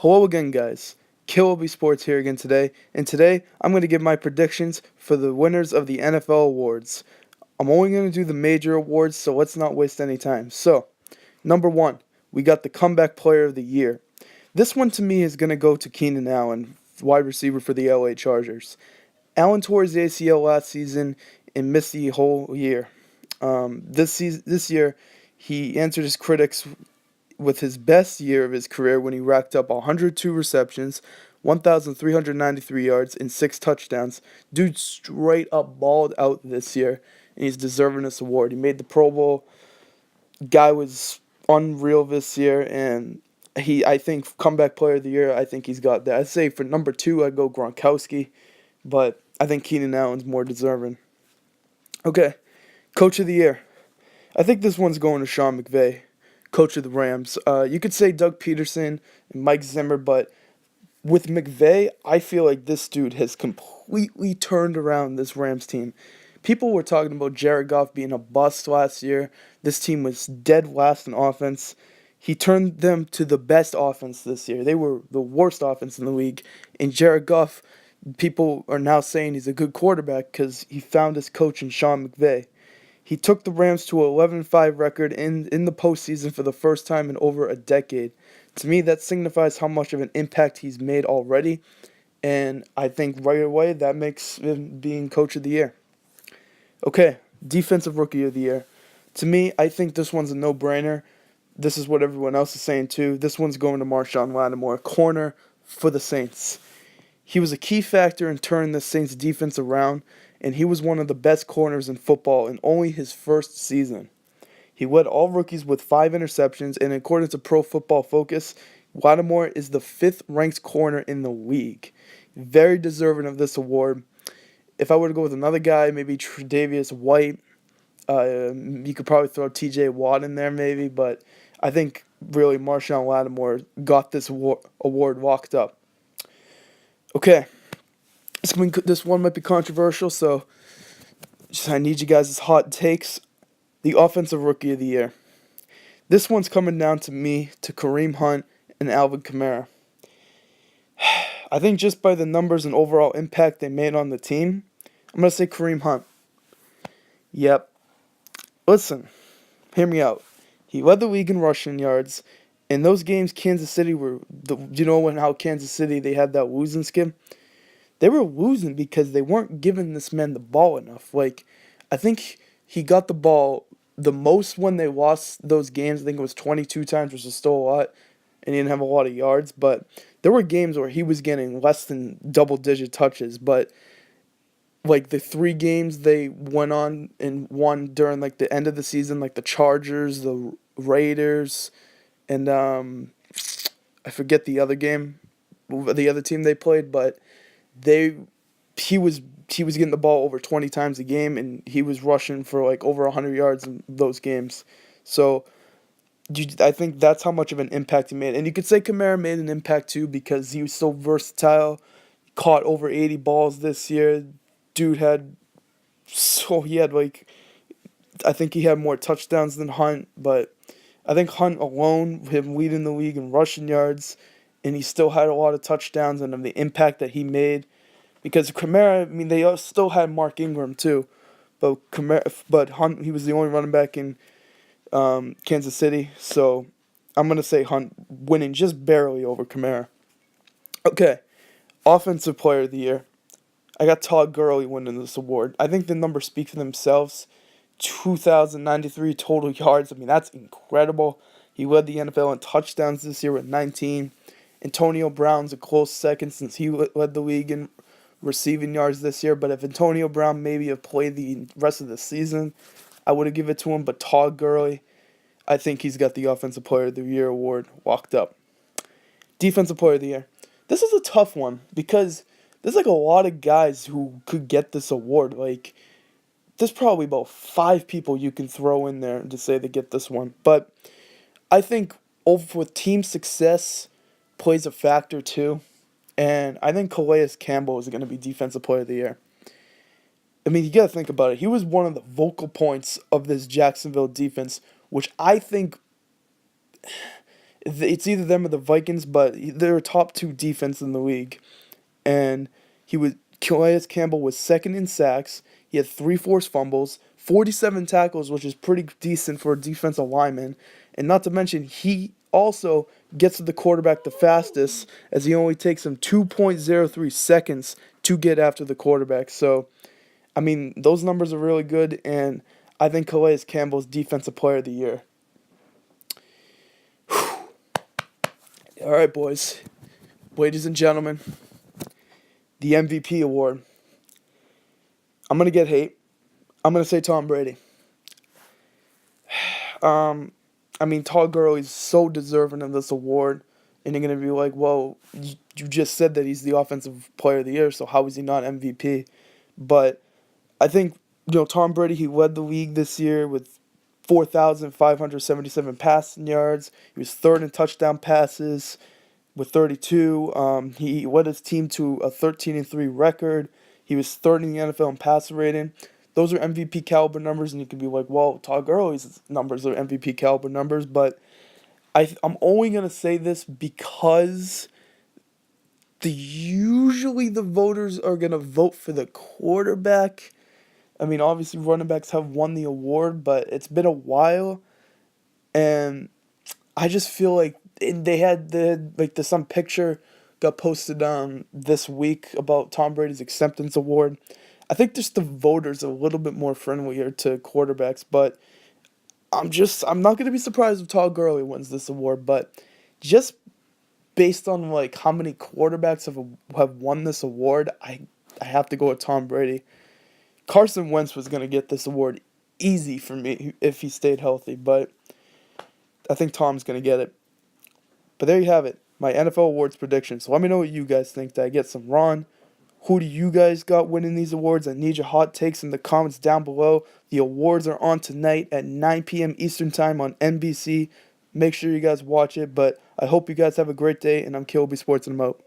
Hello again, guys. Killaby Sports here again today, and today I'm going to give my predictions for the winners of the NFL awards. I'm only going to do the major awards, so let's not waste any time. So, number one, we got the Comeback Player of the Year. This one to me is going to go to Keenan Allen, wide receiver for the LA Chargers. Allen tore his ACL last season and missed the whole year. This year, he answered his critics with his best year of his career when he racked up 102 receptions, 1,393 yards, and 6 touchdowns. Dude straight up balled out this year, and he's deserving this award. He made the Pro Bowl. Guy was unreal this year, and I think, comeback player of the year, I think he's got that. I'd say for number two, I'd go Gronkowski, but I think Keenan Allen's more deserving. Okay, coach of the year. I think this one's going to Sean McVay, coach of the Rams. You could say Doug Peterson and Mike Zimmer, but with McVay, I feel like this dude has completely turned around this Rams team. People were talking about Jared Goff being a bust last year. This team was dead last in offense. He turned them to the best offense this year. They were the worst offense in the league. And Jared Goff, people are now saying he's a good quarterback because he found his coach in Sean McVay. He took the Rams to an 11-5 record in the postseason for the first time in over a decade. To me, that signifies how much of an impact he's made already, and I think right away that makes him being coach of the year. Okay, defensive rookie of the year. To me, I think this one's a no-brainer. This is what everyone else is saying too. This one's going to Marshawn Lattimore, corner for the Saints. He was a key factor in turning the Saints defense around, and he was one of the best corners in football in only his first season. He led all rookies with 5 interceptions, and according to Pro Football Focus, Lattimore is the 5th ranked corner in the league. Very deserving of this award. If I were to go with another guy, maybe Tre'Davious White, you could probably throw TJ Watt in there maybe, but I think really Marshawn Lattimore got this award walked up. Okay, this one might be controversial, so I need you guys' hot takes. The Offensive Rookie of the Year. This one's coming down to me, to Kareem Hunt and Alvin Kamara. I think just by the numbers and overall impact they made on the team, I'm going to say Kareem Hunt. Yep. Listen, hear me out. He led the league in rushing yards. In those games, Kansas City how Kansas City, they had that losing skim? They were losing because they weren't giving this man the ball enough. I think he got the ball the most when they lost those games. I think it was 22 times, which is still a lot, and he didn't have a lot of yards. But there were games where he was getting less than double-digit touches. But the 3 games they went on and won during the end of the season, like the Chargers, the Raiders, and I forget the other game, the other team they played, but he was getting the ball over 20 times a game, and he was rushing for over 100 yards in those games. So I think that's how much of an impact he made. And you could say Kamara made an impact too because he was so versatile. Caught over 80 balls this year. Dude I think he had more touchdowns than Hunt, but I think Hunt alone, him leading the league in rushing yards, and he still had a lot of touchdowns and of the impact that he made. Because Kamara, they still had Mark Ingram too, but Hunt, he was the only running back in Kansas City. So I'm gonna say Hunt winning just barely over Kamara. Okay, Offensive Player of the Year. I got Todd Gurley winning this award. I think the numbers speak for themselves. 2,093 total yards. That's incredible. He led the NFL in touchdowns this year with 19. Antonio Brown's a close second since he led the league in receiving yards this year. But if Antonio Brown maybe have played the rest of the season, I would have given it to him. But Todd Gurley, I think he's got the Offensive Player of the Year award walked up. Defensive Player of the Year. This is a tough one because there's a lot of guys who could get this award. There's probably about 5 people you can throw in there to say they get this one. But I think with team success plays a factor too. And I think Calais Campbell is going to be Defensive Player of the Year. You got to think about it. He was one of the vocal points of this Jacksonville defense, which I think It's either them or the Vikings, but they're a top two defense in the league. And Calais Campbell was second in sacks. He had three forced fumbles, 47 tackles, which is pretty decent for a defensive lineman. And not to mention, he also gets to the quarterback the fastest, as he only takes him 2.03 seconds to get after the quarterback. So, I mean, those numbers are really good, and I think Calais Campbell's Defensive Player of the Year. All right, boys, ladies and gentlemen, the MVP award. I'm gonna get hate. I'm gonna say Tom Brady. I mean, Todd Gurley's so deserving of this award, and you're gonna be like, "Well, you just said that he's the Offensive Player of the Year, so how is he not MVP?" But I think Tom Brady. He led the league this year with 4,577 passing yards. He was third in touchdown passes with 32. He led his team to a 13-3 record. He was third in the NFL in passer rating. Those are MVP caliber numbers, and you could be like, well, Todd Gurley's numbers are MVP caliber numbers, but I'm only gonna say this because usually the voters are gonna vote for the quarterback. I mean, obviously running backs have won the award, but it's been a while, and I just feel like they had like some picture got posted this week about Tom Brady's acceptance award. I think just the voters are a little bit more friendlier to quarterbacks, but I'm not gonna be surprised if Todd Gurley wins this award, but just based on like how many quarterbacks have won this award, I have to go with Tom Brady. Carson Wentz was gonna get this award easy for me if he stayed healthy, but I think Tom's gonna get it. But there you have it, my NFL awards predictions. So let me know what you guys think. Did I get some wrong? Who do you guys got winning these awards? I need your hot takes in the comments down below. The awards are on tonight at 9 p.m. Eastern Time on NBC. Make sure you guys watch it. But I hope you guys have a great day, and I'm KLB Sports, and I'm out.